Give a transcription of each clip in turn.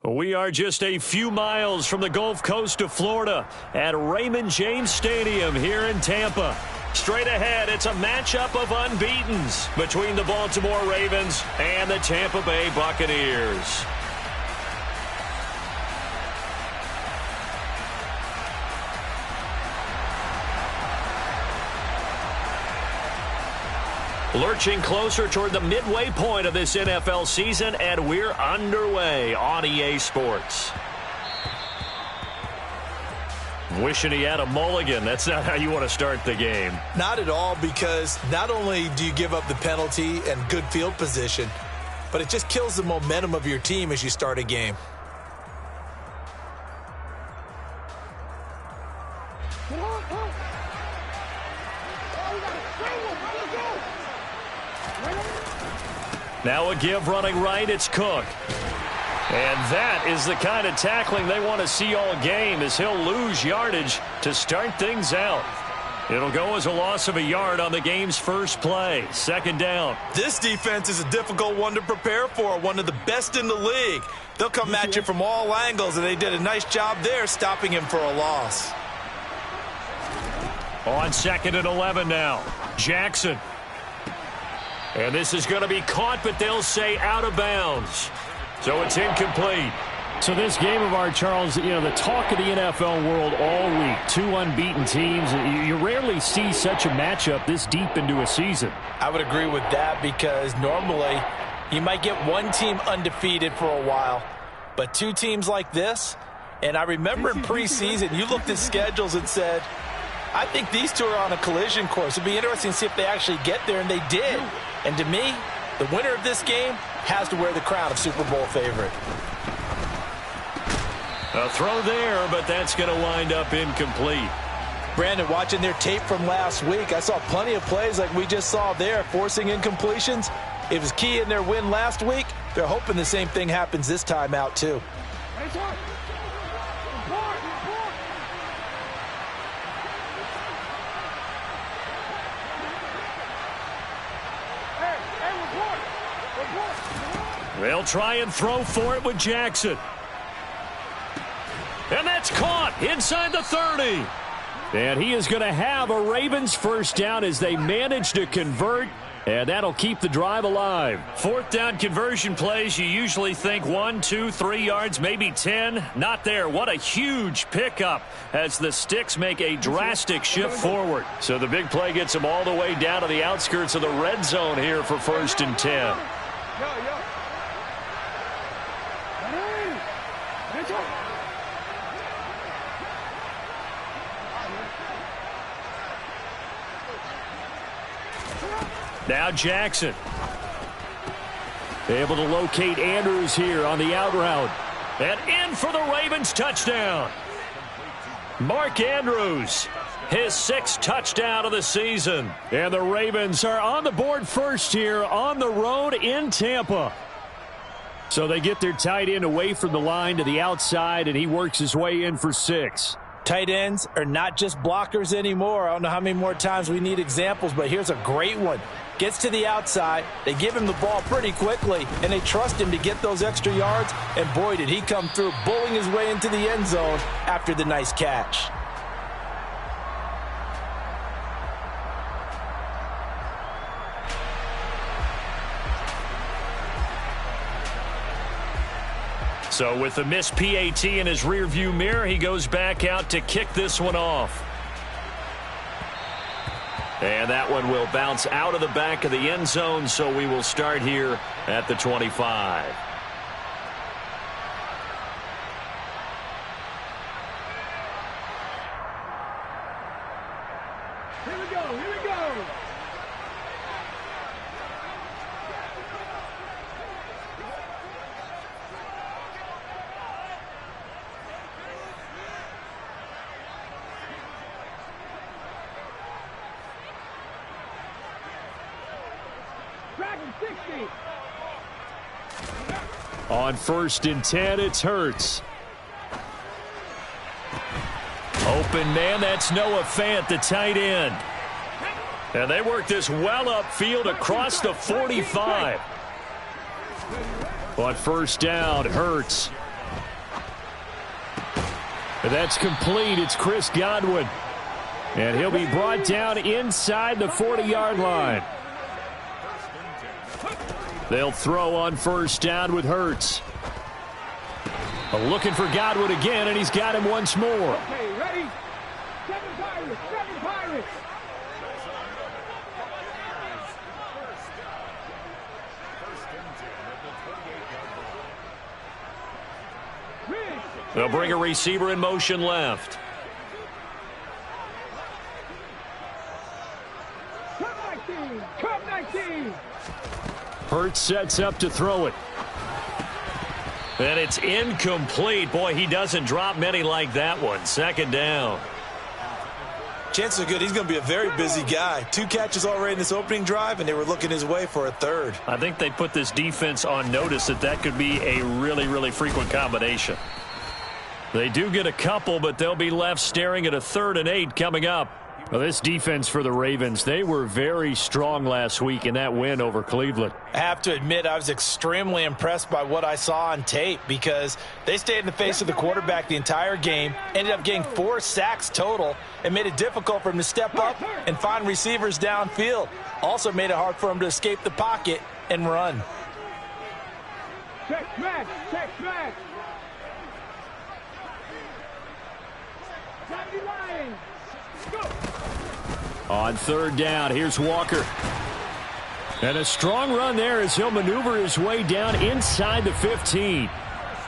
We are just a few miles from the Gulf Coast of Florida at Raymond James Stadium here in Tampa. Straight ahead, it's a matchup of unbeatens between the Baltimore Ravens and the Tampa Bay Buccaneers. Lurching closer toward the midway point of this NFL season, and we're underway on EA Sports. Wishing he had a mulligan. That's not how you want to start the game. Not at all, because not only do you give up the penalty and good field position, but it just kills the momentum of your team as you start a game. Now a give running right, it's Cook. And that is the kind of tackling they want to see all game, as he'll lose yardage to start things out. It'll go as a loss of a yard on the game's first play. Second down. This defense is a difficult one to prepare for, one of the best in the league. They'll come at you from all angles, and they did a nice job there stopping him for a loss. On 2nd and 11 now, Jackson. And this is going to be caught, but they'll say out of bounds. So it's incomplete. So this game of ours, Charles, you know, the talk of the NFL world all week. Two unbeaten teams. You rarely see such a matchup this deep into a season. I would agree with that, because normally you might get one team undefeated for a while, but two teams like this, and I remember in preseason you looked at schedules and said, I think these two are on a collision course. It'd be interesting to see if they actually get there, and they did. And to me, the winner of this game has to wear the crown of Super Bowl favorite. A throw there, but that's going to wind up incomplete. Brandon, watching their tape from last week, I saw plenty of plays like we just saw there, forcing incompletions. It was key in their win last week. They're hoping the same thing happens this time out, too. They'll try and throw for it with Jackson. And that's caught inside the 30. And he is going to have a Ravens first down as they manage to convert, and that'll keep the drive alive. Fourth down conversion plays, you usually think 1, 2, 3 yards, maybe 10. Not there. What a huge pickup as the Sticks make a drastic shift forward. So the big play gets them all the way down to the outskirts of the red zone here for 1st and 10. Now Jackson. Able to locate Andrews here on the out route. And in for the Ravens touchdown. Mark Andrews, his 6th touchdown of the season. And the Ravens are on the board first here on the road in Tampa. So they get their tight end away from the line to the outside, and he works his way in for 6. Tight ends are not just blockers anymore. I don't know how many more times we need examples, but here's a great one. Gets to the outside, they give him the ball pretty quickly, and they trust him to get those extra yards, and boy, did he come through, bullying his way into the end zone after the nice catch. So with the missed PAT in his rearview mirror, he goes back out to kick this one off. And that one will bounce out of the back of the end zone, so we will start here at the 25. Here we go, here we go. On 1st and 10, it's Hurts. Open man, that's Noah Fant, the tight end. And they work this well upfield across the 45. On 1st down, Hurts. That's complete. It's Chris Godwin. And he'll be brought down inside the 40-yard line. They'll throw on first down with Hurts. Looking for Godwin again, and he's got him once more. Okay, ready? Seven Pirates, seven Pirates. They'll bring a receiver in motion left. Come 19. Hurts sets up to throw it. And it's incomplete. Boy, he doesn't drop many like that one. Second down. Chances are good he's going to be a very busy guy. 2 catches already in this opening drive, and they were looking his way for a third. I think they put this defense on notice that could be a really, really frequent combination. They do get a couple, but they'll be left staring at a 3rd and 8 coming up. Well, this defense for the Ravens, they were very strong last week in that win over Cleveland. I have to admit, I was extremely impressed by what I saw on tape because they stayed in the face of the quarterback the entire game, ended up getting 4 sacks total, and made it difficult for him to step up and find receivers downfield. Also made it hard for him to escape the pocket and run. Check back, check back. Go. On 3rd down, here's Walker. And a strong run there as he'll maneuver his way down inside the 15.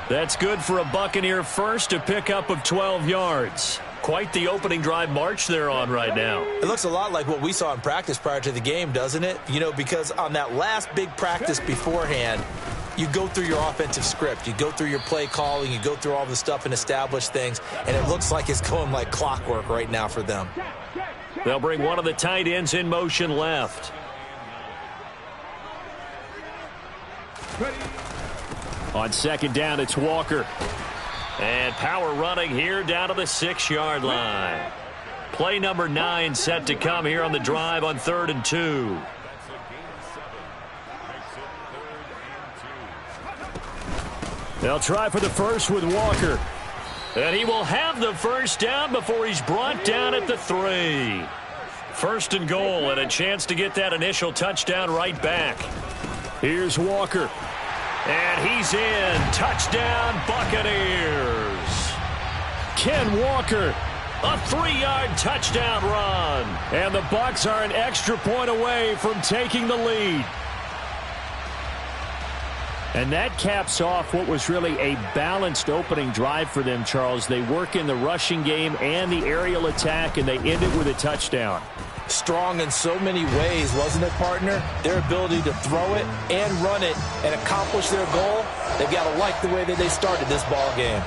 That's good for a Buccaneer first, a pickup of 12 yards. Quite the opening drive march they're on right now. It looks a lot like what we saw in practice prior to the game, doesn't it? You know, because on that last big practice beforehand, you go through your offensive script. You go through your play calling. You go through all the stuff and establish things. And it looks like it's going like clockwork right now for them. They'll bring one of the tight ends in motion left. On 2nd down, it's Walker. And power running here down to the 6-yard line. Play number 9 set to come here on the drive on 3rd and 2. They'll try for the first with Walker. And he will have the first down before he's brought down at the 3. 1st and goal and a chance to get that initial touchdown right back. Here's Walker. And he's in. Touchdown, Buccaneers. Ken Walker, a 3-yard touchdown run. And the Bucs are an extra point away from taking the lead. And that caps off what was really a balanced opening drive for them, Charles. They work in the rushing game and the aerial attack, and they end it with a touchdown. Strong in so many ways, wasn't it, partner? Their ability to throw it and run it and accomplish their goal, they've got to like the way that they started this ball game.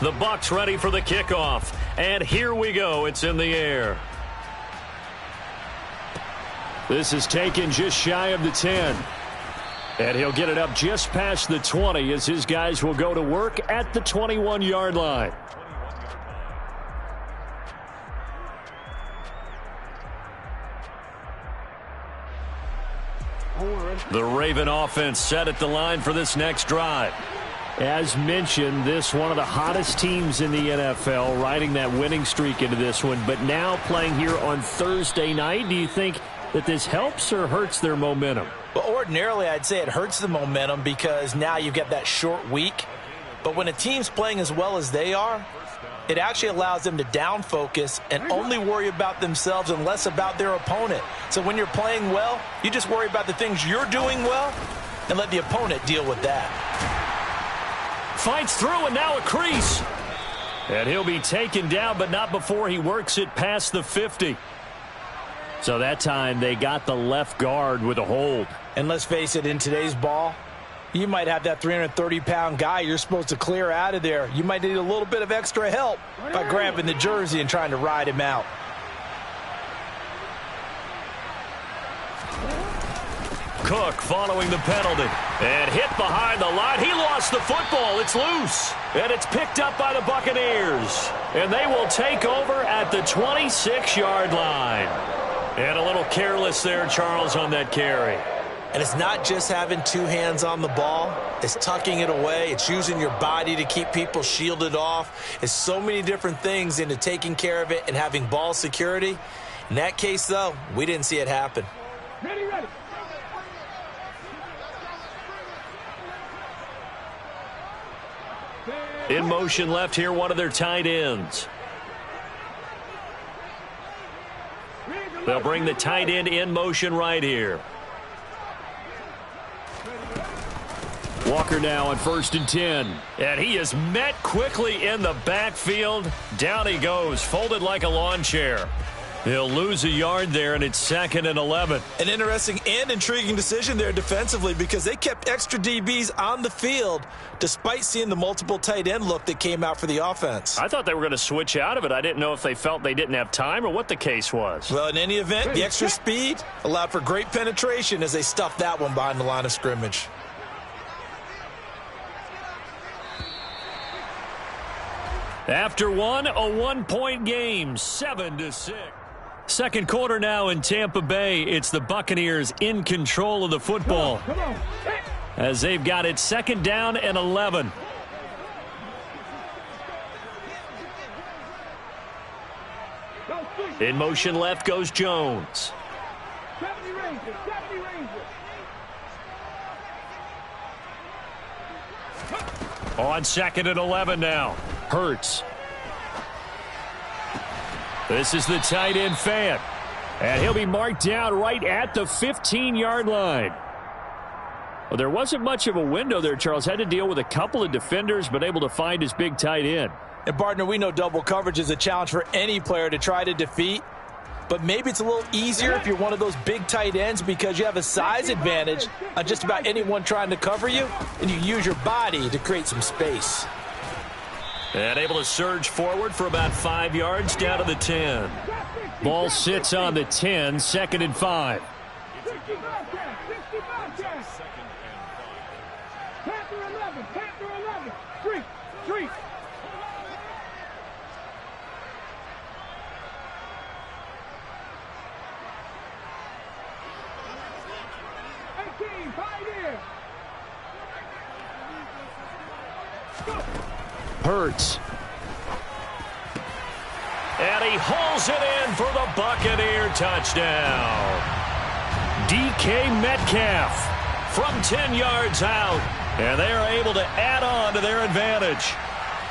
The Bucs ready for the kickoff. And here we go. It's in the air. This is taken just shy of the 10. And he'll get it up just past the 20 as his guys will go to work at the 21-yard line. The Raven offense set at the line for this next drive. As mentioned, this one of the hottest teams in the NFL, riding that winning streak into this one, but now playing here on Thursday night. Do you think that this helps or hurts their momentum? Well, ordinarily, I'd say it hurts the momentum because now you've got that short week. But when a team's playing as well as they are, it actually allows them to down focus and only worry about themselves and less about their opponent. So when you're playing well, you just worry about the things you're doing well and let the opponent deal with that. Fights through, and now a crease. And he'll be taken down, but not before he works it past the 50. So that time they got the left guard with a hold. And let's face it, in today's ball, you might have that 330-pound guy you're supposed to clear out of there. You might need a little bit of extra help by grabbing the jersey and trying to ride him out. Cook following the penalty. And hit behind the line. He lost the football. It's loose. And it's picked up by the Buccaneers. And they will take over at the 26-yard line. And a little careless there, Charles, on that carry. And it's not just having two hands on the ball. It's tucking it away. It's using your body to keep people shielded off. It's so many different things into taking care of it and having ball security. In that case, though, we didn't see it happen. Ready, ready. In motion left here, one of their tight ends. They'll bring the tight end in motion right here. Walker now on 1st and 10. And he is met quickly in the backfield. Down he goes, folded like a lawn chair. He'll lose a yard there, and it's 2nd and 11. An interesting and intriguing decision there defensively because they kept extra DBs on the field despite seeing the multiple tight end look that came out for the offense. I thought they were going to switch out of it. I didn't know if they felt they didn't have time or what the case was. Well, in any event, the extra speed allowed for great penetration as they stuffed that one behind the line of scrimmage. After one, a one-point game, 7-6. Second quarter now in Tampa Bay. It's the Buccaneers in control of the football as they've got it 2nd down and 11. In motion left goes Jones. 70 Rangers, 70 Rangers. On 2nd and 11 now. Hurts. This is the tight end fan. And he'll be marked down right at the 15-yard line. Well, there wasn't much of a window there, Charles. Had to deal with a couple of defenders, but able to find his big tight end. And, partner, we know double coverage is a challenge for any player to try to defeat. But maybe it's a little easier if you're one of those big tight ends because you have a size advantage on just about anyone trying to cover you, and you use your body to create some space. And able to surge forward for about 5 yards down to the 10. Ball sits on the 10, 2nd and 5. 65 down, 65 down. Panther 11, Panther 11. Street, street. Hurts. And he hauls it in for the Buccaneer touchdown. DK Metcalf from 10 yards out. And they are able to add on to their advantage.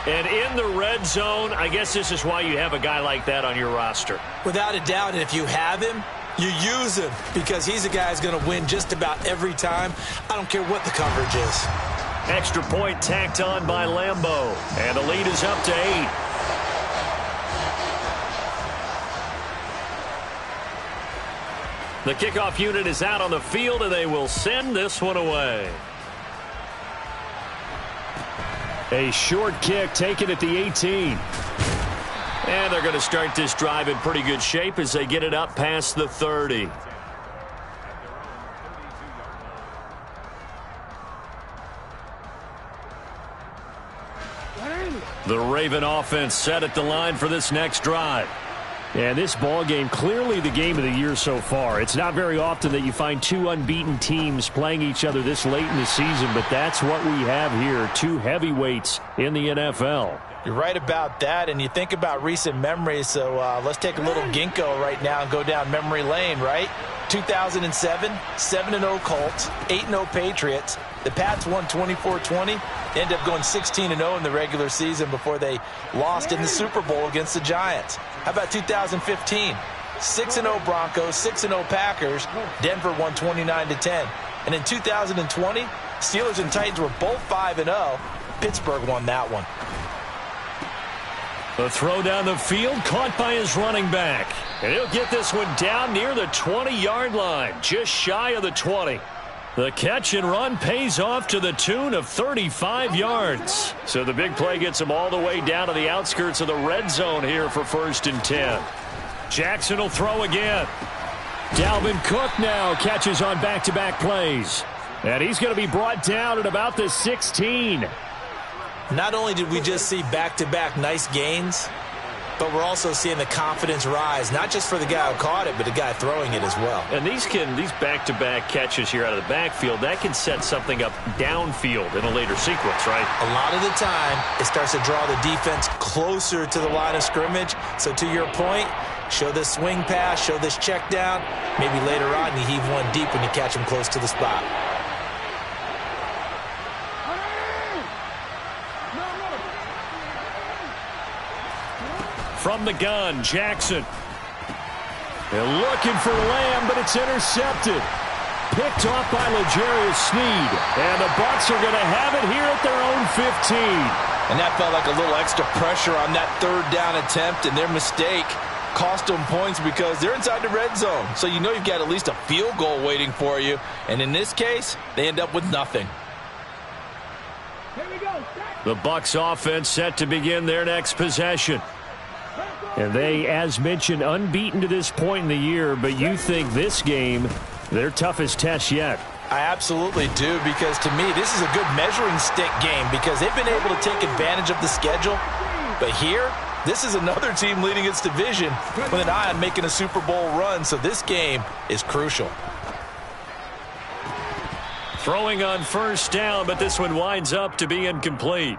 And in the red zone, I guess this is why you have a guy like that on your roster. Without a doubt, and if you have him, you use him because he's a guy who's going to win just about every time. I don't care what the coverage is. Extra point tacked on by Lambeau. And the lead is up to 8. The kickoff unit is out on the field, and they will send this one away. A short kick taken at the 18. And they're going to start this drive in pretty good shape as they get it up past the 30. The Raven offense set at the line for this next drive. And this ball game, clearly the game of the year so far. It's not very often that you find two unbeaten teams playing each other this late in the season, but that's what we have here, two heavyweights in the NFL. You're right about that, and you think about recent memories, so let's take a little ginkgo right now and go down memory lane, right? 2007, 7-0 Colts, 8-0 Patriots. The Pats won 24-20, ended up going 16-0 in the regular season before they lost in the Super Bowl against the Giants. How about 2015? 6-0 Broncos, 6-0 Packers. Denver won 29-10. And in 2020, Steelers and Titans were both 5-0. Pittsburgh won that one. The throw down the field, caught by his running back. And he'll get this one down near the 20-yard line, just shy of the 20. The catch and run pays off to the tune of 35 yards. So the big play gets him all the way down to the outskirts of the red zone here for 1st and 10. Jackson will throw again. Dalvin Cook now catches on back-to-back plays. And he's going to be brought down at about the 16. Not only did we just see back-to-back nice gains, but we're also seeing the confidence rise, not just for the guy who caught it, but the guy throwing it as well. And these back-to-back catches here out of the backfield, that can set something up downfield in a later sequence, right? A lot of the time, it starts to draw the defense closer to the line of scrimmage. So to your point, show this swing pass, show this check down. Maybe later on you heave one deep when you catch him close to the spot. From the gun, Jackson. They're looking for Lamb, but it's intercepted. Picked off by L'Jarius Sneed. And the Bucs are going to have it here at their own 15. And that felt like a little extra pressure on that third down attempt, and their mistake cost them points because they're inside the red zone. So you know you've got at least a field goal waiting for you. And in this case, they end up with nothing. Here we go. The Bucs offense set to begin their next possession. And they, as mentioned, unbeaten to this point in the year, but you think this game, their toughest test yet. I absolutely do, because to me, this is a good measuring stick game because they've been able to take advantage of the schedule. But here, this is another team leading its division with an eye on making a Super Bowl run, so this game is crucial. Throwing on first down, but this one winds up to be incomplete.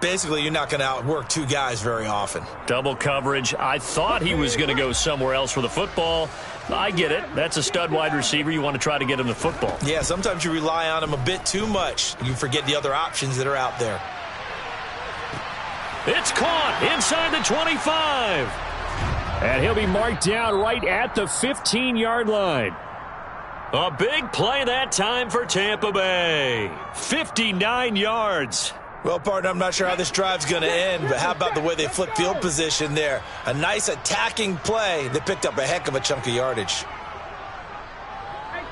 Basically, you're not going to outwork two guys very often. Double coverage. I thought he was going to go somewhere else with the football. I get it. That's a stud wide receiver. You want to try to get him the football. Yeah, sometimes you rely on him a bit too much. You forget the other options that are out there. It's caught inside the 25. And he'll be marked down right at the 15-yard line. A big play that time for Tampa Bay. 59 yards. Well, partner, I'm not sure how this drive's going to end, but how about the way they flip field position there? A nice attacking play that picked up a heck of a chunk of yardage.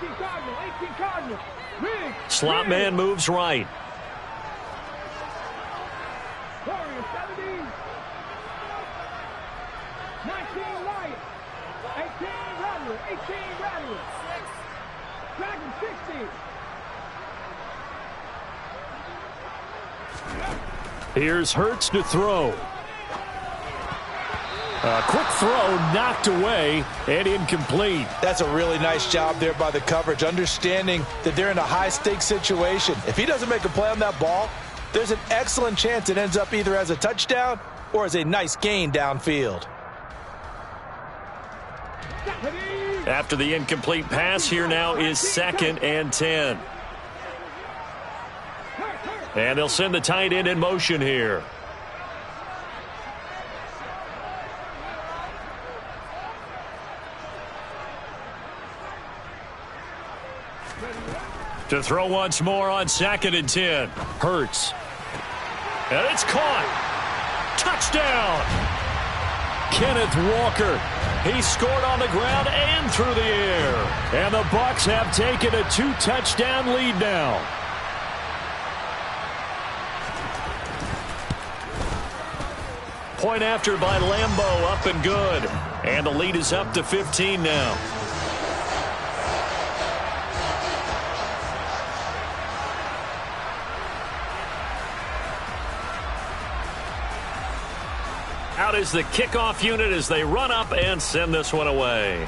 18 Cardinals. Slot man moves right. Warriors 17. 19 Lions. 18 Rattlers. 18 Rattlers. Dragon 60. Here's Hurts to throw. A quick throw knocked away and incomplete. That's a really nice job there by the coverage, understanding that they're in a high-stakes situation. If he doesn't make a play on that ball, there's an excellent chance it ends up either as a touchdown or as a nice gain downfield. After the incomplete pass, here now is 2nd and 10. And they'll send the tight end in motion here. To throw once more on 2nd and 10. Hurts. And it's caught. Touchdown. Kenneth Walker. He scored on the ground and through the air. And the Bucs have taken a 2-touchdown lead now. Point after by Lambeau, up and good. And the lead is up to 15 now. Out is the kickoff unit as they run up and send this one away.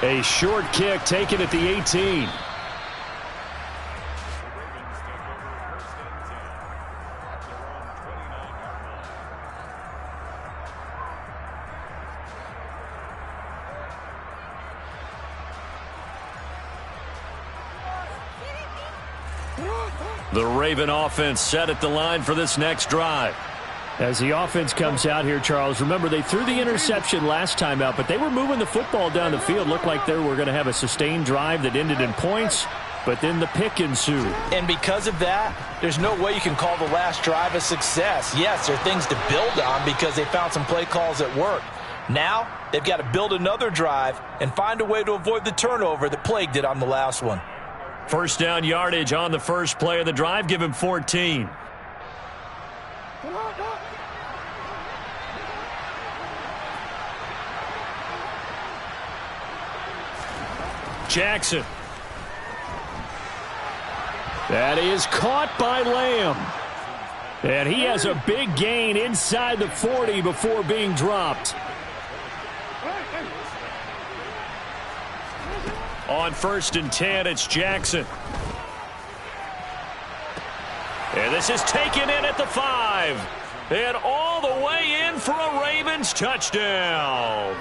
A short kick taken at the 18. The Raven offense set at the line for this next drive. As the offense comes out here, Charles, remember they threw the interception last time out, but they were moving the football down the field. Looked like they were going to have a sustained drive that ended in points, but then the pick ensued. And because of that, there's no way you can call the last drive a success. Yes, there are things to build on because they found some play calls that work. Now, they've got to build another drive and find a way to avoid the turnover that plagued it on the last one. First down yardage on the first play of the drive. Give him 14. Jackson. That is caught by Lamb. And he has a big gain inside the 40 before being dropped. On 1st and 10, it's Jackson. And this is taken in at the 5. And all the way in for a Ravens touchdown.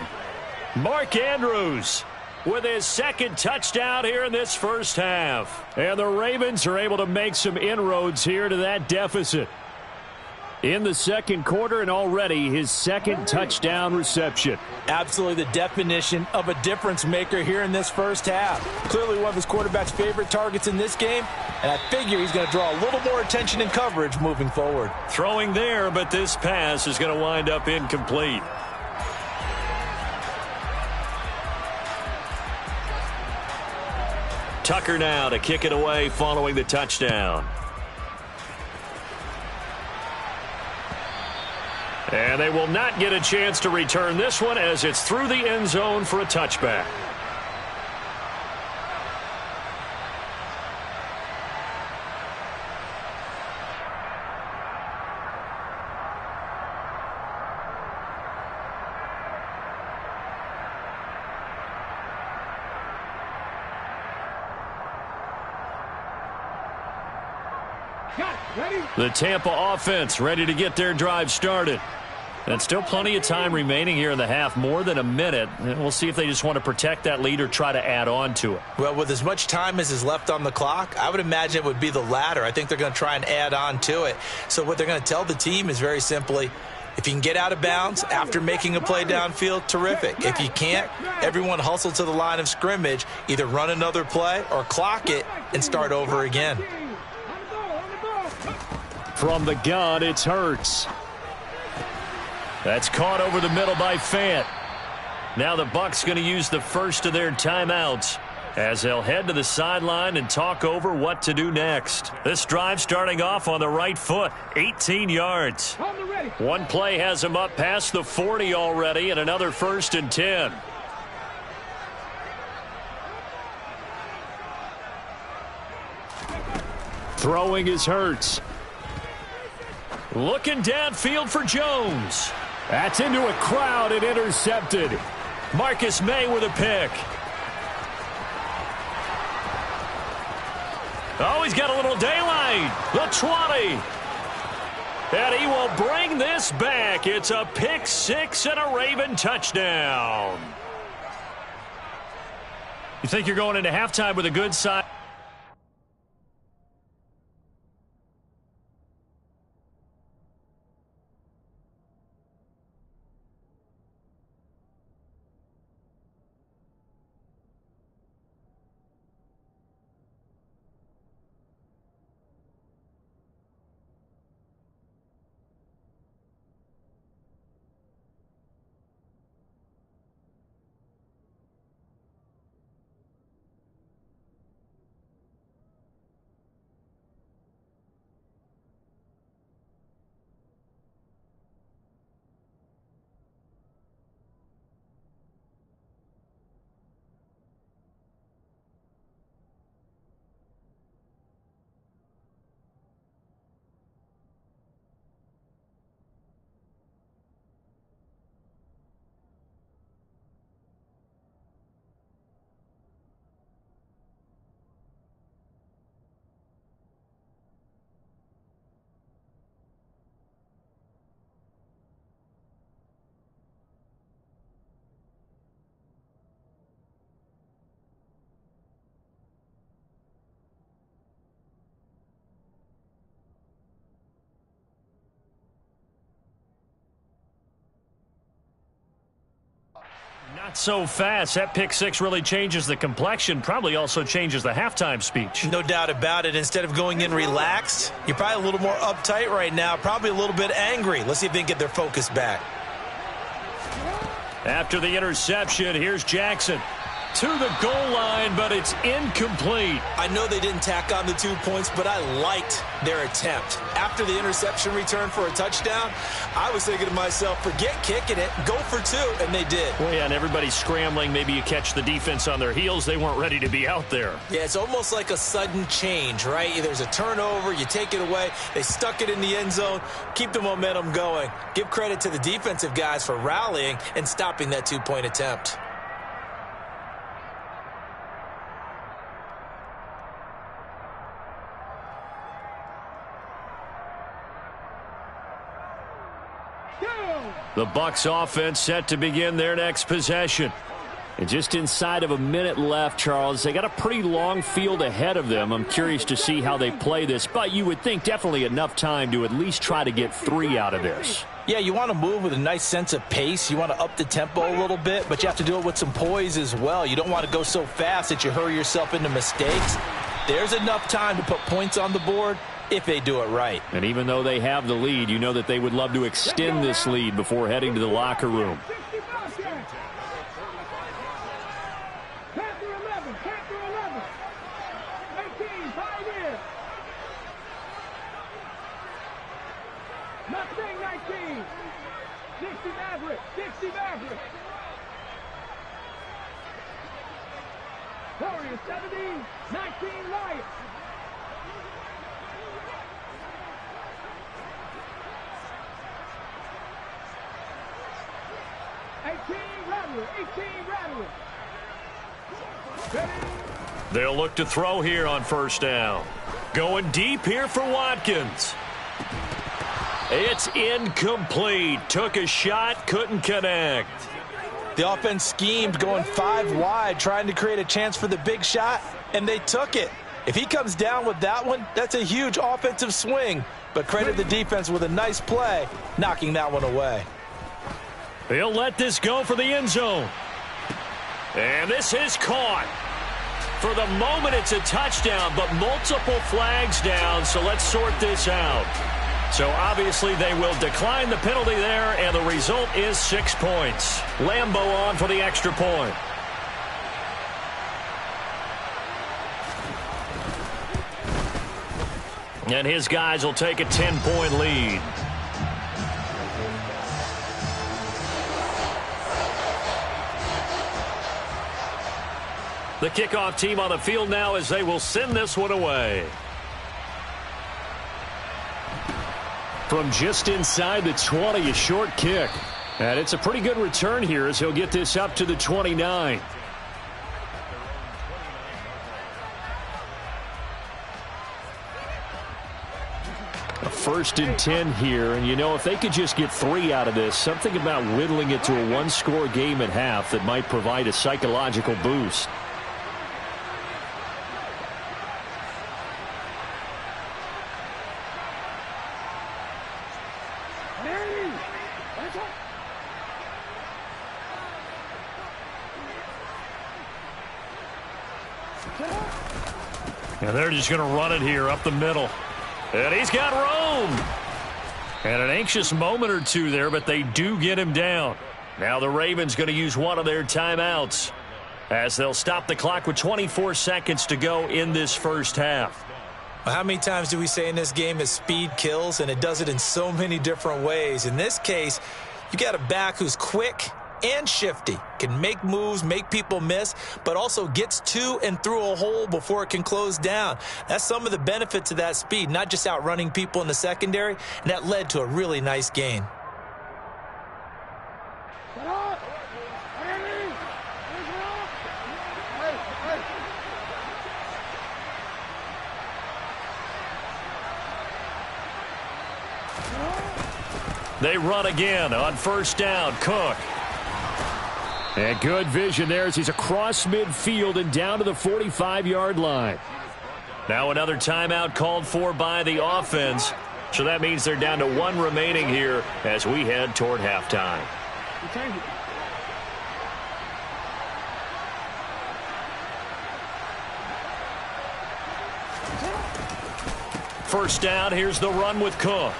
Mark Andrews with his 2nd touchdown here in this first half. And the Ravens are able to make some inroads here to that deficit. In the 2nd quarter, and already his 2nd touchdown reception. Absolutely the definition of a difference maker here in this first half. Clearly one of his quarterback's favorite targets in this game, and I figure he's going to draw a little more attention and coverage moving forward. Throwing there, but this pass is going to wind up incomplete. Tucker now to kick it away following the touchdown. And they will not get a chance to return this one as it's through the end zone for a touchback. The Tampa offense ready to get their drive started. And still plenty of time remaining here in the half, more than a minute. And we'll see if they just want to protect that lead or try to add on to it. Well, with as much time as is left on the clock, I would imagine it would be the latter. I think they're going to try and add on to it. So what they're going to tell the team is very simply, if you can get out of bounds after making a play downfield, terrific. If you can't, everyone hustle to the line of scrimmage, either run another play or clock it and start over again. From the gun, it's Hurts. That's caught over the middle by Fant. Now the Bucs going to use the first of their timeouts as they'll head to the sideline and talk over what to do next. This drive starting off on the right foot, 18 yards. One play has him up past the 40 already, and another 1st and 10. Throwing is Hurts. Looking downfield for Jones. That's into a crowd and intercepted. Marcus May with a pick. Oh, he's got a little daylight. The 20. And he will bring this back. It's a pick 6 and a Raven touchdown. You think you're going into halftime with a good side? Not so fast. That pick 6 really changes the complexion, probably also changes the halftime speech. No doubt about it. Instead of going in relaxed, you're probably a little more uptight right now, probably a little bit angry. Let's see if they can get their focus back. After the interception, here's Jackson. to the goal line, but it's incomplete. I know they didn't tack on the 2 points, but I liked their attempt. After the interception return for a touchdown, I was thinking to myself, forget kicking it, go for 2, and they did. Well, yeah, and everybody's scrambling. Maybe you catch the defense on their heels. They weren't ready to be out there. Yeah, it's almost like a sudden change, right? There's a turnover, you take it away, they stuck it in the end zone, keep the momentum going. Give credit to the defensive guys for rallying and stopping that 2-point attempt. The Bucs offense set to begin their next possession. And just inside of a minute left, Charles, they got a pretty long field ahead of them. I'm curious to see how they play this, but you would think definitely enough time to at least try to get 3 out of this. Yeah, you want to move with a nice sense of pace. You want to up the tempo a little bit, but you have to do it with some poise as well. You don't want to go so fast that you hurry yourself into mistakes. There's enough time to put points on the board if they do it right. And even though they have the lead, you know that they would love to extend this lead before heading to the locker room. Warriors 70, 19 Lions. They'll look to throw here on first down. Going deep here for Watkins. It's incomplete. Took a shot, couldn't connect. The offense schemed going 5 wide, trying to create a chance for the big shot, and they took it. If he comes down with that one, that's a huge offensive swing. But credit the defense with a nice play, knocking that one away. He'll let this go for the end zone. And this is caught. For the moment, it's a touchdown, but multiple flags down, so let's sort this out. So obviously they will decline the penalty there, and the result is 6 points. Lambeau on for the extra point. And his guys will take a 10-point lead. The kickoff team on the field now as they will send this one away. From just inside the 20, a short kick. And it's a pretty good return here as he'll get this up to the 29. A 1st and 10 here, and you know, if they could just get 3 out of this, something about whittling it to a 1-score game at half that might provide a psychological boost. And they're just going to run it here up the middle. And he's got room. And an anxious moment or two there, but they do get him down. Now the Ravens going to use one of their timeouts as they'll stop the clock with 24 seconds to go in this first half. Well, how many times do we say in this game that speed kills, and it does it in so many different ways? In this case, you got a back who's quick and shifty, can make moves, make people miss, but also gets to and through a hole before it can close down. That's some of the benefits of that speed, not just outrunning people in the secondary, and that led to a really nice gain. They run again on first down. Cook. And good vision there as he's across midfield and down to the 45-yard line. Now another timeout called for by the offense. So that means they're down to 1 remaining here as we head toward halftime. First down, here's the run with Cook.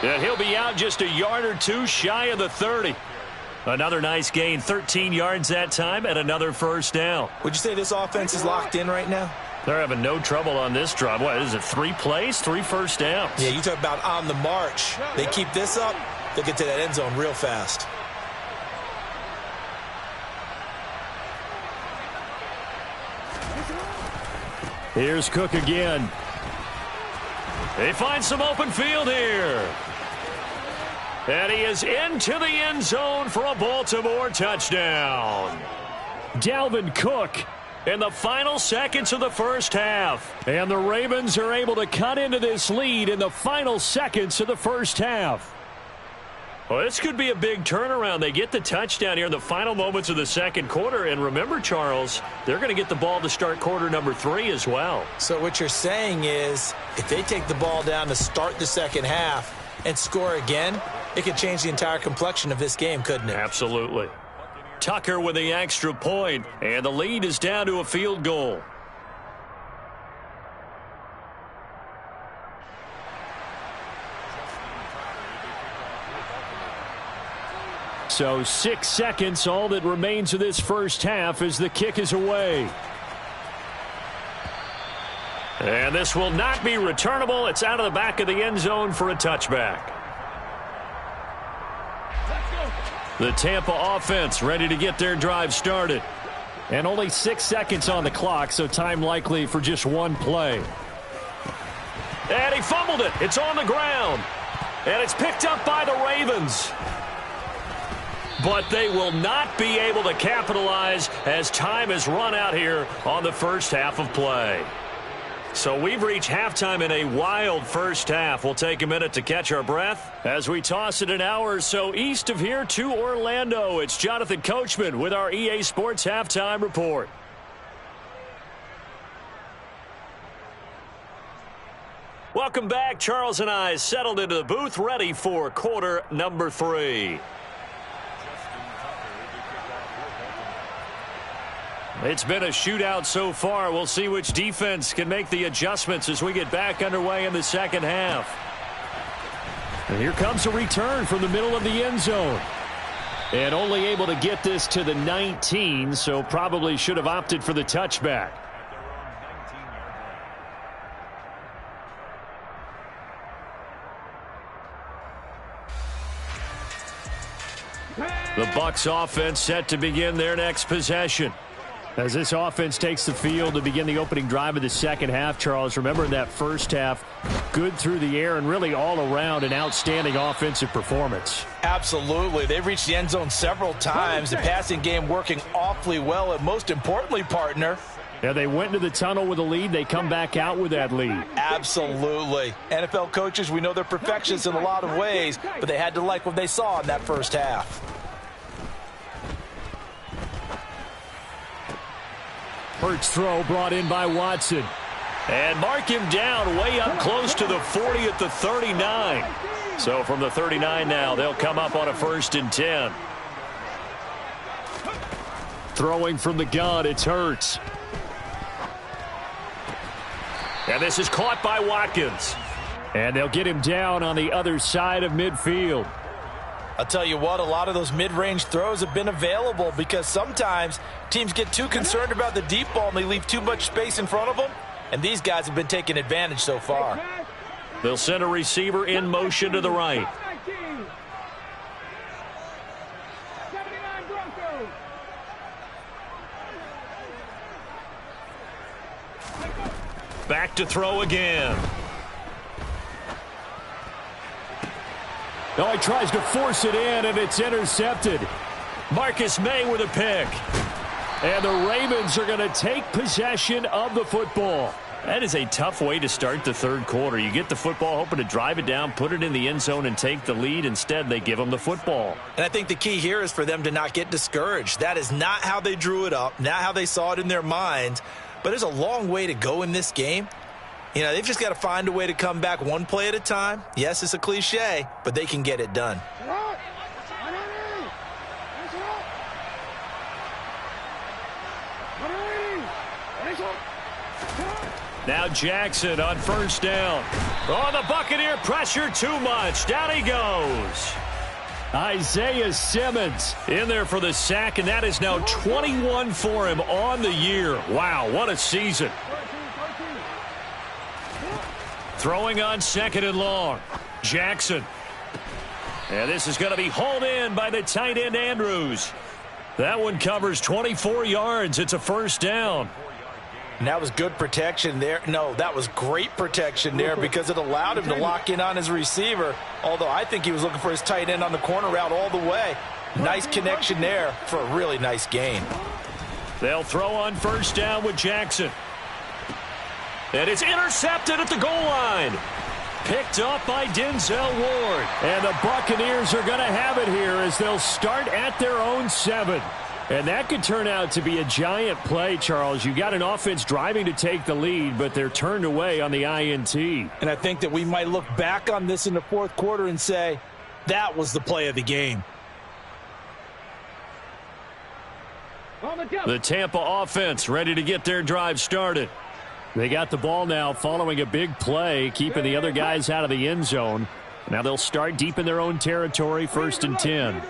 And he'll be out just a yard or two shy of the 30. Another nice gain, 13 yards that time, and another first down. Would you say this offense is locked in right now? They're having no trouble on this drive. What is it, 3 plays, 3 first downs? Yeah, you talk about on the march. They keep this up, they'll get to that end zone real fast. Here's Cook again. They find some open field here. And he is into the end zone for a Baltimore touchdown. Dalvin Cook In the final seconds of the first half. And the Ravens are able to cut into this lead in the final seconds of the first half. Well, this could be a big turnaround. They get the touchdown here in the final moments of the second quarter. And remember, Charles, they're going to get the ball to start quarter number 3 as well. So what you're saying is if they take the ball down to start the second half and score again, it could change the entire complexion of this game, couldn't it? Absolutely. Tucker with the extra point, and the lead is down to a field goal. So 6 seconds, all that remains of this first half as the kick is away. And this will not be returnable. It's out of the back of the end zone for a touchback. The Tampa offense ready to get their drive started. And only 6 seconds on the clock, so time likely for just one play. And he fumbled it. It's on the ground. And it's picked up by the Ravens. But they will not be able to capitalize as time has run out here on the first half of play. So we've reached halftime in a wild first half. We'll take a minute to catch our breath as we toss it an hour or so east of here to Orlando. It's Jonathan Coachman with our EA Sports Halftime Report. Welcome back. Charles and I settled into the booth ready for quarter number 3. It's been a shootout so far. We'll see which defense can make the adjustments as we get back underway in the second half. And here comes a return from the middle of the end zone. And only able to get this to the 19, so probably should have opted for the touchback. The Bucs offense set to begin their next possession. As this offense takes the field to begin the opening drive of the second half, Charles, remember in that first half, good through the air and really all around an outstanding offensive performance. Absolutely. They've reached the end zone several times. The passing game working awfully well, and most importantly, partner, yeah, they went into the tunnel with a lead. They come back out with that lead. Absolutely. NFL coaches, we know they're perfectionists in a lot of ways, but they had to like what they saw in that first half. Hurts throw brought in by Watson. And mark him down way up close to the 40 at the 39. So from the 39 now, they'll come up on a 1st and 10. Throwing from the gun, it's Hurts. And this is caught by Watkins. And they'll get him down on the other side of midfield. I'll tell you what, a lot of those mid-range throws have been available because sometimes teams get too concerned about the deep ball and they leave too much space in front of them, and these guys have been taking advantage so far. They'll send a receiver in motion to the right. Back to throw again. No, he tries to force it in, and it's intercepted. Marcus May with a pick. And the Ravens are going to take possession of the football. That is a tough way to start the third quarter. You get the football, hoping to drive it down, put it in the end zone, and take the lead. Instead, they give them the football. And I think the key here is for them to not get discouraged. That is not how they drew it up, not how they saw it in their minds. But there's a long way to go in this game. You know, they've just got to find a way to come back one play at a time. Yes, it's a cliche, but they can get it done. Now Jackson on 1st down. Oh, the Buccaneer pressure too much. Down he goes. Isaiah Simmons in there for the sack, and that is now 21 for him on the year. Wow, what a season. Throwing on 2nd and long. Jackson. And this is going to be hauled in by the tight end Andrews. That one covers 24 yards. It's a first down. And that was good protection there. No, that was great protection there because it allowed him to lock in on his receiver. Although I think he was looking for his tight end on the corner route all the way. Nice connection there for a really nice gain. They'll throw on first down with Jackson. And it's intercepted at the goal line. Picked up by Denzel Ward. And the Buccaneers are going to have it here as they'll start at their own 7. And that could turn out to be a giant play, Charles. You got an offense driving to take the lead, but they're turned away on the INT. And I think that we might look back on this in the fourth quarter and say, that was the play of the game. The Tampa offense ready to get their drive started. They got the ball now following a big play, keeping the other guys out of the end zone. Now they'll start deep in their own territory, 1st and 10.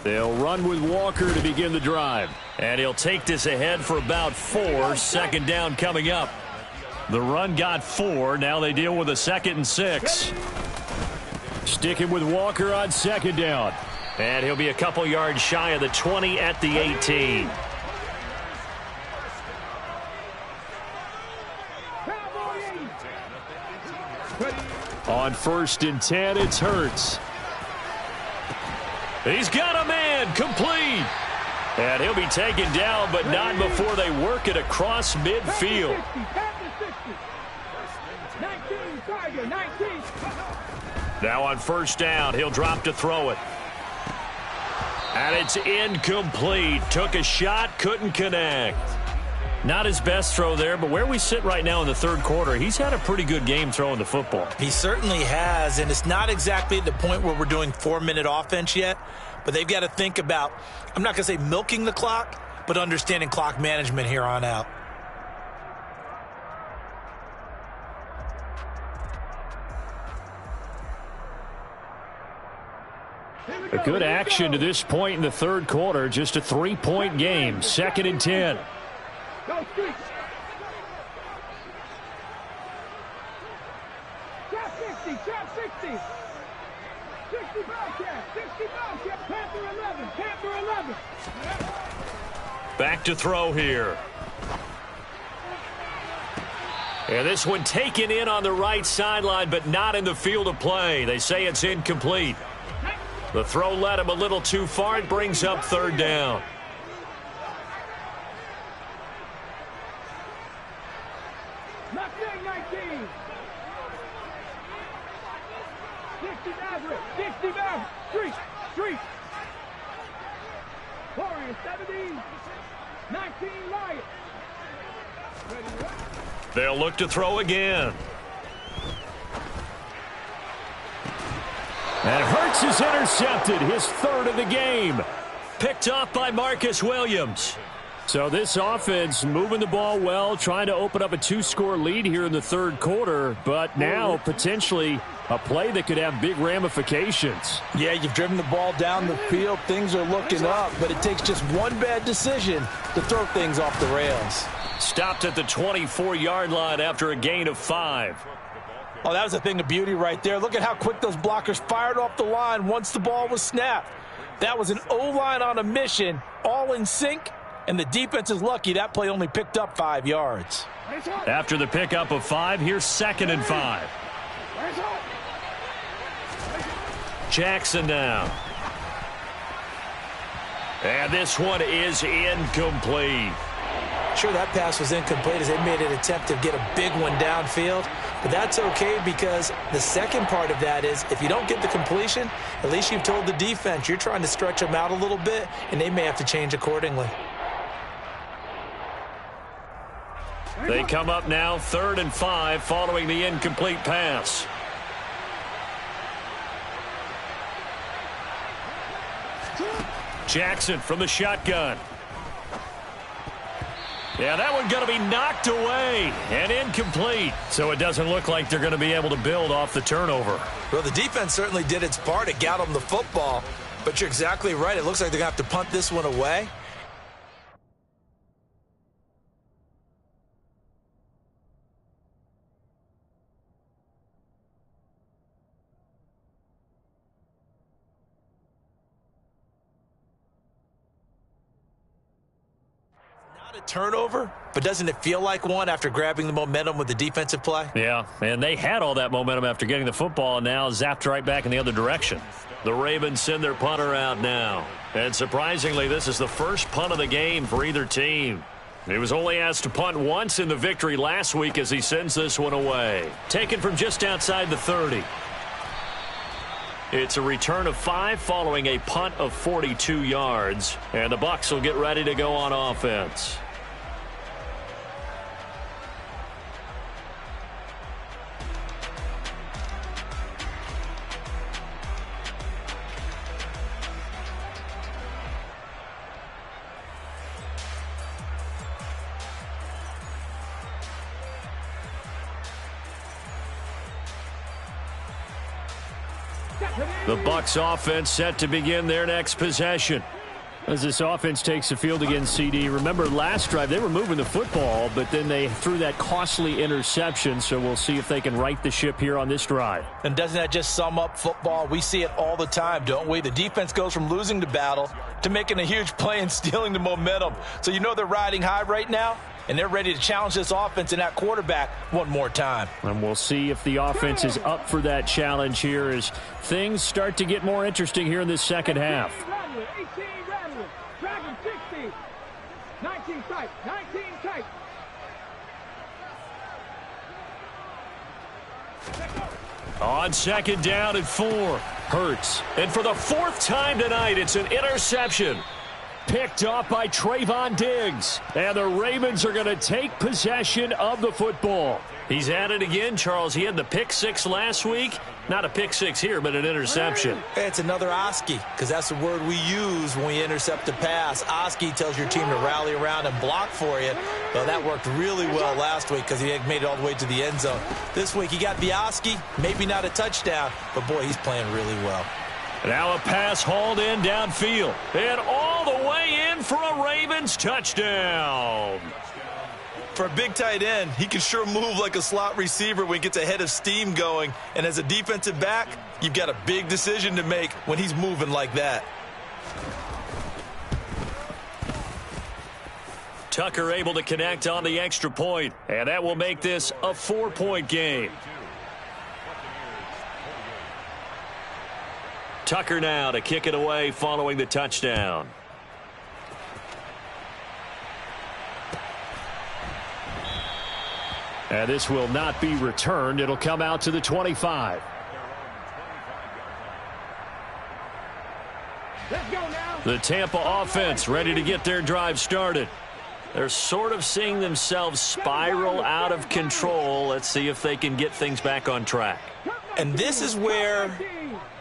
They'll run with Walker to begin the drive. And he'll take this ahead for about 4. 2nd down coming up. The run got 4. Now they deal with a 2nd and 6. Sticking with Walker on 2nd down. And he'll be a couple yards shy of the 20 at the 18. On 1st and 10, it's Hurts. He's got a man, complete. And he'll be taken down, but not before they work it across midfield. Now on 1st down, he'll drop to throw it. And it's incomplete. Took a shot, couldn't connect. Not his best throw there, but where we sit right now in the 3rd quarter, he's had a pretty good game throwing the football. He certainly has, and it's not exactly at the point where we're doing 4-minute offense yet, but they've got to think about, I'm not going to say milking the clock, but understanding clock management here on out. A good action to this point in the 3rd quarter, just a 3-point game, 2nd and 10. Go street. Trap 60, trap 60. 60 Bobcat, 60 Bobcat, Panther 11, Panther 11. Back to throw here. And this one taken in on the right sideline, but not in the field of play. They say it's incomplete. The throw led him a little too far. It brings up 3rd down. Mustang 19. 60 Maverick, 60 Maverick. Street, street. Warrior 17. 19 Lion. They'll look to throw again. And Hurts is intercepted, his 3rd of the game. Picked off by Marcus Williams. So this offense moving the ball well, trying to open up a 2-score lead here in the 3rd quarter, but now potentially a play that could have big ramifications. Yeah, you've driven the ball down the field. Things are looking up, but it takes just one bad decision to throw things off the rails. Stopped at the 24-yard line after a gain of 5. Oh, that was a thing of beauty right there. Look at how quick those blockers fired off the line once the ball was snapped. That was an O-line on a mission, all in sync, and the defense is lucky that play only picked up 5 yards. After the pickup of 5, here's 2nd and 5. Jackson now. And this one is incomplete. Sure, that pass was incomplete as they made an attempt to get a big one downfield. But that's okay because the second part of that is if you don't get the completion, at least you've told the defense you're trying to stretch them out a little bit, and they may have to change accordingly. They come up now 3rd and 5 following the incomplete pass. Jackson from the shotgun. Yeah, that one's going to be knocked away and incomplete. So it doesn't look like they're going to be able to build off the turnover. Well, the defense certainly did its part to get them the football. But you're exactly right. It looks like they're going to have to punt this one away. Not a turnover, but doesn't it feel like one after grabbing the momentum with the defensive play? Yeah, and they had all that momentum after getting the football and now zapped right back in the other direction. The Ravens send their punter out now. And surprisingly, this is the first punt of the game for either team. He was only asked to punt once in the victory last week as he sends this one away. Taken from just outside the 30. It's a return of 5 following a punt of 42 yards. And the Bucs will get ready to go on offense. The Bucs offense set to begin their next possession. As this offense takes the field again, CD, remember last drive they were moving the football, but then they threw that costly interception, so we'll see if they can right the ship here on this drive. And doesn't that just sum up football? We see it all the time, don't we? The defense goes from losing the battle to making a huge play and stealing the momentum. So you know they're riding high right now, and they're ready to challenge this offense and that quarterback one more time. And we'll see if the offense is up for that challenge here as things start to get more interesting here in this second half. 18 Rattler, Dragon 60, 19 tight, 19 tight. On second down and 4, Hurts. And for the 4th time tonight, it's an interception. Picked off by Trayvon Diggs. And the Ravens are going to take possession of the football. He's at it again, Charles. He had the pick 6 last week. Not a pick 6 here, but an interception. It's another Oski, because that's the word we use when we intercept a pass. Oski tells your team to rally around and block for you. Well, that worked really well last week because he had made it all the way to the end zone. This week he got the Oski, maybe not a touchdown, but boy, he's playing really well. Now a pass hauled in downfield. And all the way in for a Ravens touchdown. For a big tight end, he can sure move like a slot receiver when he gets a head of steam going. And as a defensive back, you've got a big decision to make when he's moving like that. Tucker able to connect on the extra point, and that will make this a 4-point game. Tucker now to kick it away following the touchdown. And this will not be returned. It'll come out to the 25. Let's go now. The Tampa offense ready to get their drive started. They're sort of seeing themselves spiral out of control. Let's see if they can get things back on track. And this is where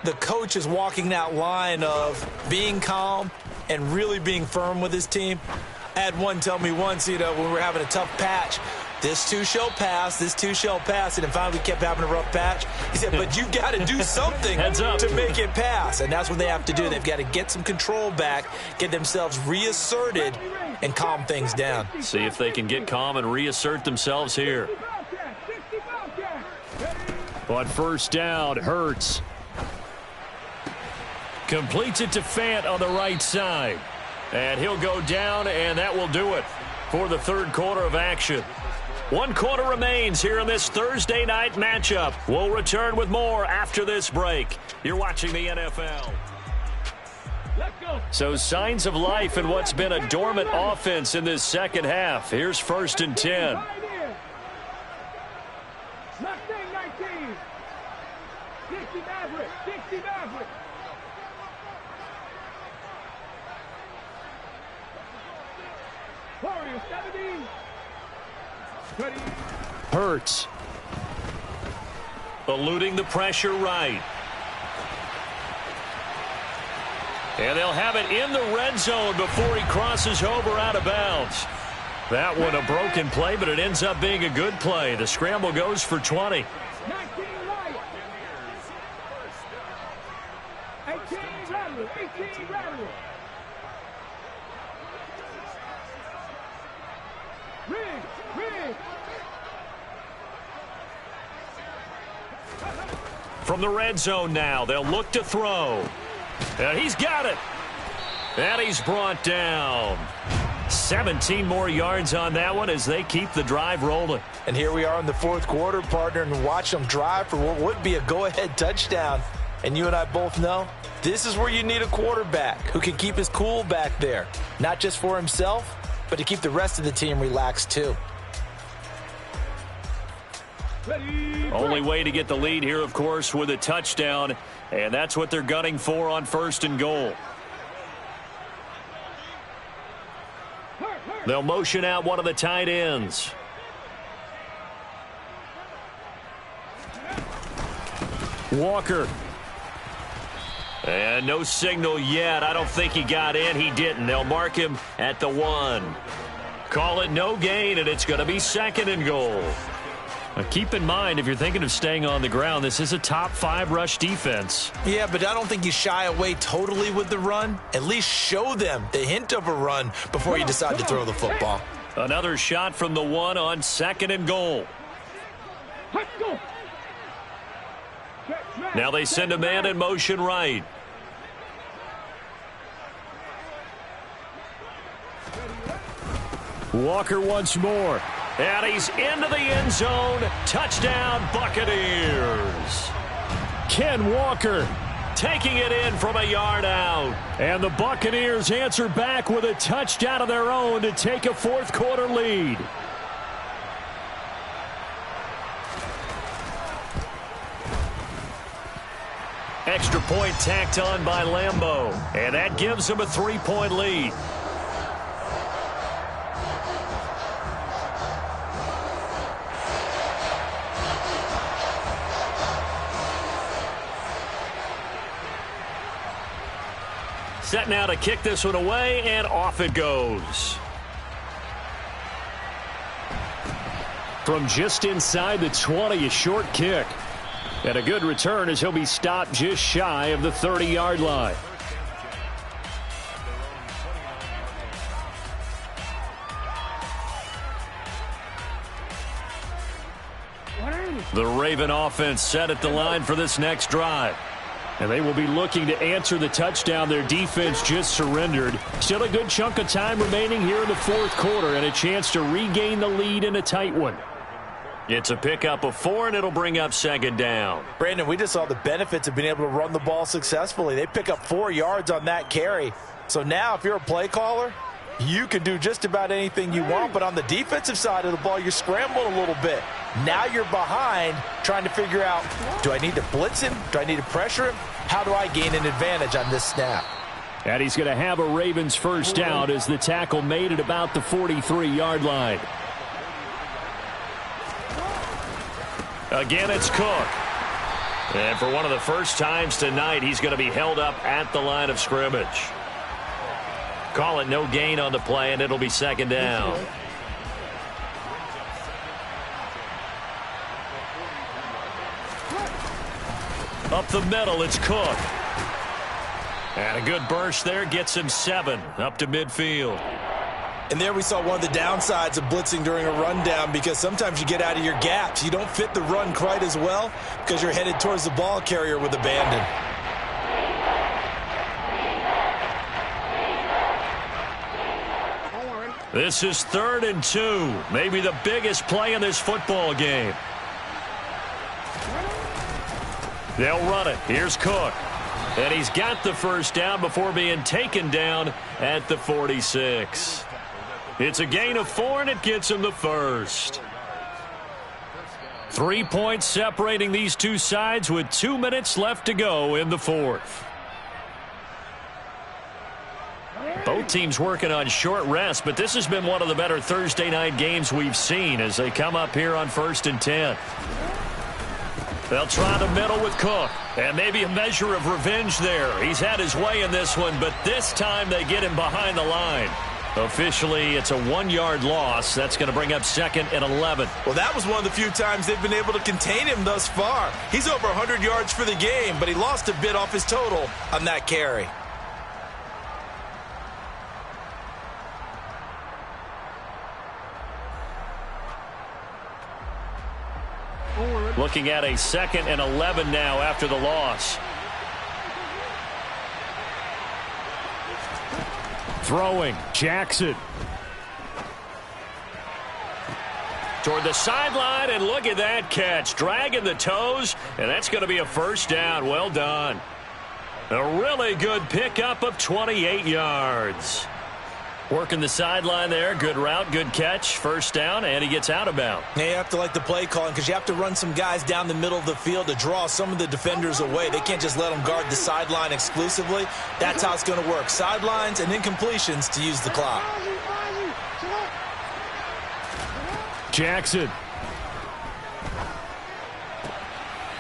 the coach is walking that line of being calm and really being firm with his team. I had one tell me once, when we were having a tough patch, this too shall pass, this too shall pass. And then finally we kept having a rough patch. He said, but you've got to do something to make it pass. And that's what they have to do. They've got to get some control back, get themselves reasserted, and calm things down. See if they can get calm and reassert themselves here. On first down, Hurts. Completes it to Fant on the right side. And he'll go down, and that will do it for the third quarter of action. 1 quarter remains here in this Thursday night matchup. We'll return with more after this break. You're watching the NFL. So signs of life in what's been a dormant offense in this second half. Here's 1st and 10. Mustang 19. 60 Maverick. 60 Maverick. Warriors 70. 20. Hurts. Eluding the pressure right. And they'll have it in the red zone before he crosses over out of bounds. That one a broken play, but it ends up being a good play. The scramble goes for 20. 19 right. 18 rattle. 18 rattle. Rig. From the red zone now, they'll look to throw. And he's got it. And he's brought down. 17 more yards on that one as they keep the drive rolling. And here we are in the fourth quarter, partner, and watch them drive for what would be a go-ahead touchdown. And you and I both know this is where you need a quarterback who can keep his cool back there, not just for himself, but to keep the rest of the team relaxed too. Only way to get the lead here, of course, with a touchdown, and that's what they're gunning for on 1st and goal. They'll motion out one of the tight ends. Walker. And no signal yet. I don't think he got in. He didn't. They'll mark him at the 1. Call it no gain, and it's going to be 2nd and goal. Now keep in mind, if you're thinking of staying on the ground, this is a top 5 rush defense. Yeah, but I don't think you shy away totally with the run. At least show them the hint of a run before you decide to throw the football. Another shot from the 1 on 2nd and goal. Now they send a man in motion right. Walker once more. And he's into the end zone. Touchdown, Buccaneers. Ken Walker taking it in from a yard out. And the Buccaneers answer back with a touchdown of their own to take a fourth quarter lead. Extra point tacked on by Lambeau. And that gives them a 3-point lead. Set now to kick this one away, and off it goes. From just inside the 20, a short kick. And a good return as he'll be stopped just shy of the 30-yard line. The Raven offense set at the line for this next drive. And they will be looking to answer the touchdown their defense just surrendered. Still a good chunk of time remaining here in the fourth quarter and a chance to regain the lead in a tight one. It's a pickup of 4, and it'll bring up 2nd down. Brandon, we just saw the benefits of being able to run the ball successfully. They pick up 4 yards on that carry. So now if you're a play caller, you can do just about anything you want. But on the defensive side of the ball, you're scrambling a little bit. Now you're behind trying to figure out, do I need to blitz him? Do I need to pressure him? How do I gain an advantage on this snap? And he's going to have a Ravens first down as the tackle made at about the 43-yard line. Again, it's Cook. And for one of the first times tonight, he's going to be held up at the line of scrimmage. Call it no gain on the play, and it'll be 2nd down. Up the middle, it's Cook. And a good burst there gets him 7 up to midfield. And there we saw one of the downsides of blitzing during a rundown, because sometimes you get out of your gaps. You don't fit the run quite as well because you're headed towards the ball carrier with abandon. This is 3rd and 2. Maybe the biggest play in this football game. They'll run it. Here's Cook. And he's got the first down before being taken down at the 46. It's a gain of 4, and it gets him the first. 3 points separating these two sides with 2 minutes left to go in the fourth. Both teams working on short rest, but this has been one of the better Thursday night games we've seen as they come up here on 1st and 10. They'll try the middle with Cook, and maybe a measure of revenge there. He's had his way in this one, but this time they get him behind the line. Officially, it's a 1-yard loss. That's going to bring up 2nd and 11. Well, that was one of the few times they've been able to contain him thus far. He's over 100 yards for the game, but he lost a bit off his total on that carry. Looking at a 2nd and 11 now after the loss. Throwing, Jackson. Toward the sideline, and look at that catch. Dragging the toes, and that's going to be a first down. Well done. A really good pickup of 28 yards. Working the sideline there. Good route, good catch. First down, and he gets out of bounds. Yeah, you have to like the play calling because you have to run some guys down the middle of the field to draw some of the defenders away. They can't just let them guard the sideline exclusively. That's how it's going to work. Sidelines and incompletions to use the clock. Jackson.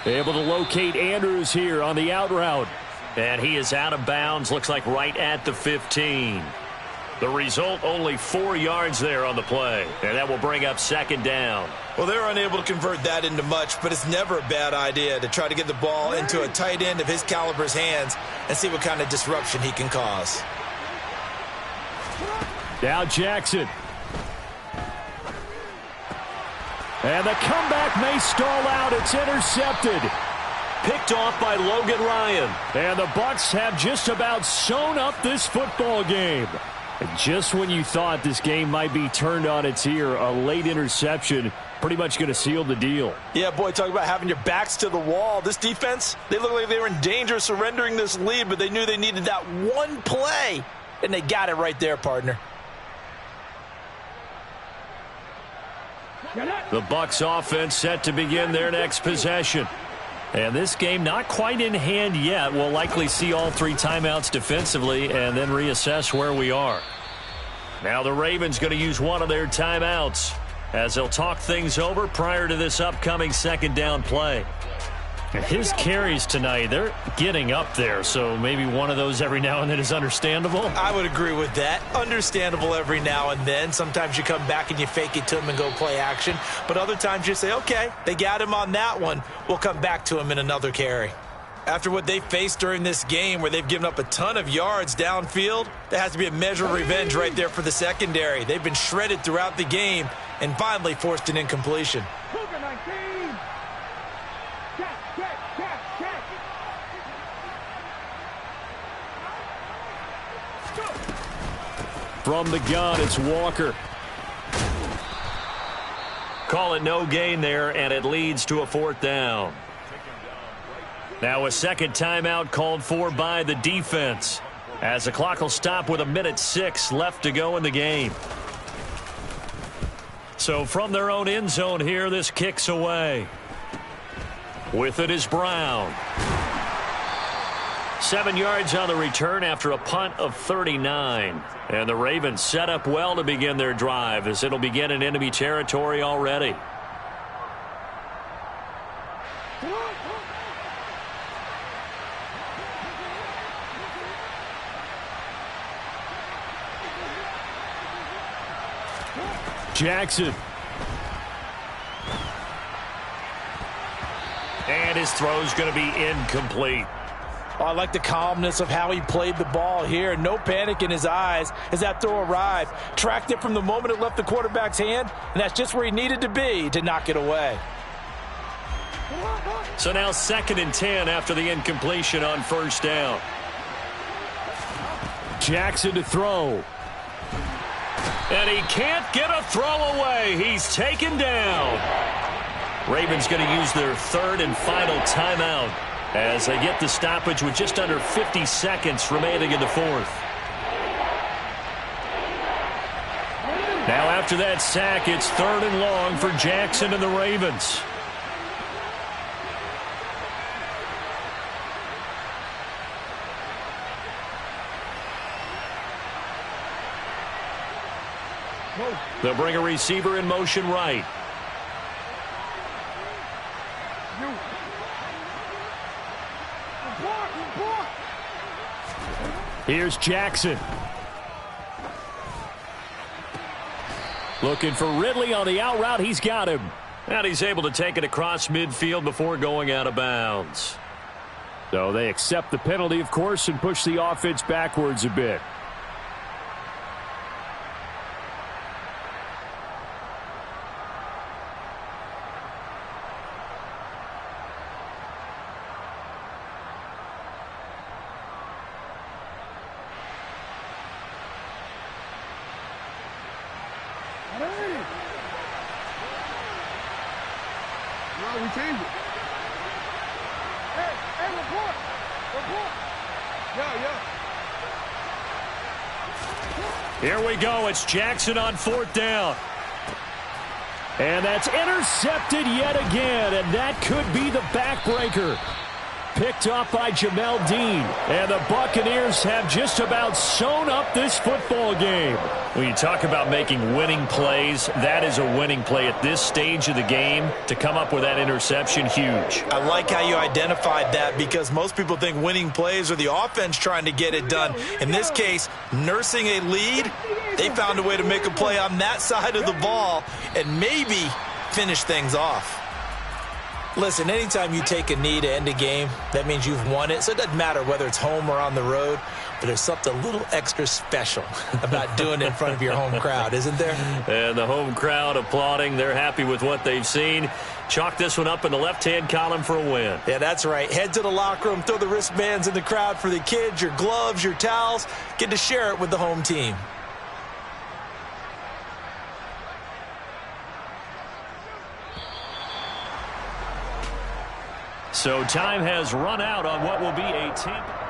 Able to locate Andrews here on the out route. And he is out of bounds. Looks like right at the 15. The result, only 4 yards there on the play. And that will bring up 2nd down. Well, they're unable to convert that into much, but it's never a bad idea to try to get the ball into a tight end of his caliber's hands and see what kind of disruption he can cause. Now Jackson. And the comeback may stall out. It's intercepted. Picked off by Logan Ryan. And the Bucs have just about sewn up this football game. And just when you thought this game might be turned on its ear, a late interception pretty much going to seal the deal. Yeah, boy, talk about having your backs to the wall. This defense, they look like they were in danger of surrendering this lead, but they knew they needed that one play, and they got it right there, partner. The Bucs offense set to begin their next possession. And this game not quite in hand yet. We'll likely see all 3 timeouts defensively and then reassess where we are. Now the Ravens going to use one of their timeouts as they'll talk things over prior to this upcoming 2nd down play. And his carries tonight, they're getting up there, so maybe one of those every now and then is understandable. I would agree with that. Understandable every now and then. Sometimes you come back and you fake it to him and go play action. But other times you say, okay, they got him on that one. We'll come back to him in another carry. After what they faced during this game where they've given up a ton of yards downfield, there has to be a measure of revenge right there for the secondary. They've been shredded throughout the game and finally forced an incompletion. From the gun, it's Walker. Call it no gain there, and it leads to a 4th down. Now a 2nd timeout called for by the defense, as the clock will stop with 1:06 left to go in the game. So from their own end zone here, this kicks away. With it is Brown. 7 yards on the return after a punt of 39. And the Ravens set up well to begin their drive as it'll begin in enemy territory already. Jackson. And his throw's going to be incomplete. Oh, I like the calmness of how he played the ball here. No panic in his eyes as that throw arrived. Tracked it from the moment it left the quarterback's hand, and that's just where he needed to be to knock it away. So now 2nd and 10 after the incompletion on 1st down. Jackson to throw. And he can't get a throw away. He's taken down. Ravens going to use their 3rd and final timeout as they get the stoppage with just under 50 seconds remaining in the 4th. Now after that sack, it's 3rd and long for Jackson and the Ravens. They'll bring a receiver in motion right. Here's Jackson. Looking for Ridley on the out route. He's got him. And he's able to take it across midfield before going out of bounds. So they accept the penalty, of course, and push the offense backwards a bit. We change it. Hey, report. Yeah. Here we go. It's Jackson on 4th down. And that's intercepted yet again. And that could be the backbreaker. Picked off by Jamel Dean. And the Buccaneers have just about sewn up this football game. When you talk about making winning plays, that is a winning play at this stage of the game. To come up with that interception, huge. I like how you identified that, because most people think winning plays are the offense trying to get it done. In this case, nursing a lead, they found a way to make a play on that side of the ball and maybe finish things off. Listen, anytime you take a knee to end a game, that means you've won it. So it doesn't matter whether it's home or on the road, but there's something a little extra special about doing it in front of your home crowd, isn't there? And the home crowd applauding. They're happy with what they've seen. Chalk this one up in the left-hand column for a win. Yeah, that's right. Head to the locker room, throw the wristbands in the crowd for the kids, your gloves, your towels. Get to share it with the home team. So time has run out on what will be a Tampa.